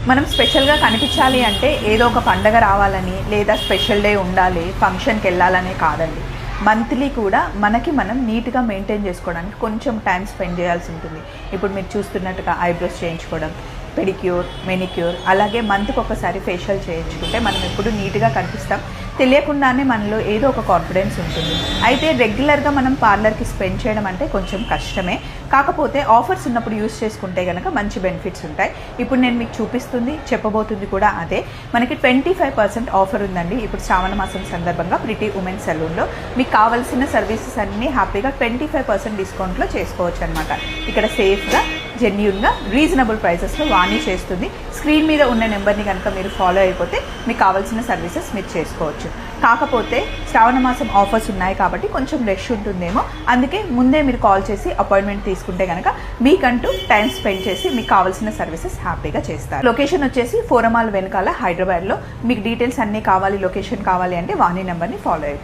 మనం స్పెషల్గా కనిపించాలి అంటే ఏదో ఒక పండగ రావాలని లేదా స్పెషల్ డే ఉండాలి ఫంక్షన్కి వెళ్ళాలనే కాదండి. మంత్లీ కూడా మనం నీట్గా మెయింటైన్ చేసుకోవడానికి కొంచెం టైం స్పెండ్ చేయాల్సి ఉంటుంది. ఇప్పుడు మీరు చూస్తున్నట్టుగా ఐబ్రోస్ చేయించుకోవడం, పెడిక్యూర్, మెనిక్యూర్, అలాగే మంత్కి ఒకసారి ఫేషియల్ చేయించుకుంటే మనం ఎప్పుడు నీట్గా కనిపిస్తాం. తెలియకుండానే మనలో ఏదో ఒక కాన్ఫిడెన్స్ ఉంటుంది. అయితే రెగ్యులర్గా మనం పార్లర్కి స్పెండ్ చేయడం అంటే కొంచెం కష్టమే. కాకపోతే ఆఫర్స్ ఉన్నప్పుడు యూస్ చేసుకుంటే కనుక మంచి బెనిఫిట్స్ ఉంటాయి. ఇప్పుడు నేను మీకు చెప్పబోతుంది కూడా అదే. మనకి 25% ఆఫర్ ఉందండి ఇప్పుడు శ్రావణ మాసం సందర్భంగా ప్రిటీ ఉమెన్ సెలూన్లో. మీకు కావాల్సిన సర్వీసెస్ అన్నీ హ్యాపీగా 25% డిస్కౌంట్లో చేసుకోవచ్చు అనమాట. ఇక్కడ సేఫ్గా, జెన్యూన్గా, రీజనబుల్ ప్రైసెస్లో వాణి చేస్తుంది. స్క్రీన్ మీద ఉన్న నెంబర్ని కనుక మీరు ఫాలో అయిపోతే మీకు కావాల్సిన సర్వీసెస్ మీరు చేసుకోవచ్చు. కాకపోతే శ్రావణ మాసం ఆఫర్స్ ఉన్నాయి కాబట్టి కొంచెం రష్ ఉంటుందేమో, అందుకే ముందే మీరు కాల్ చేసి అపాయింట్మెంట్ తీసుకుంటే కనుక మీకంటూ టైం స్పెండ్ చేసి మీకు కావాల్సిన సర్వీసెస్ హ్యాపీగా చేస్తారు. లొకేషన్ వచ్చేసి ఫోరమాల్ వెనకాల హైదరాబాద్లో. మీకు డీటెయిల్స్ అన్నీ కావాలి, లొకేషన్ కావాలి అంటే వాణి నెంబర్ని ఫాలో అయ్యి